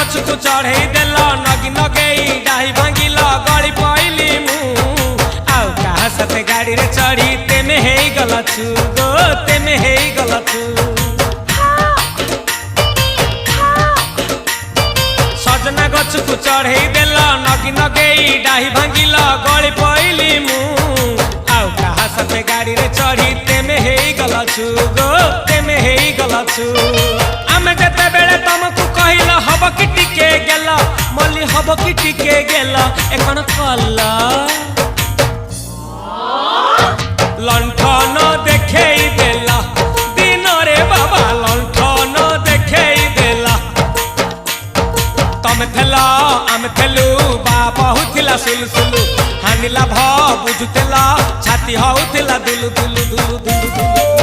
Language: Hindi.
गछकु चढ़ई देल नगी नगेई डाही भांगिल गली पइली मु आउ कहा साथे गाड़ी रे चढ़ी तेमे हेई गलछु गो तेमे हेई गलछु सजना गछकु चढ़ई देल नगी नगेई डाही भांगिल गली पइली मु आउ कहा साथे गाड़ी रे चढ़ी तेमे हेई गलछु गो तेमे हेई गलछु आमे जेते बेले तुमको कहिला हब कि टिके गेला मल्ली हब कि टिके गेला एकन कल्ला लंठन देखेई देला दिन रे बाबा लंठन देखेई देला तमे थेला आमे थेलु बाबा हुथिला सुलसुलु हानिला भ बुझुतेला छाती हउथिला दुलु दुलु दुलु दुलु दुलु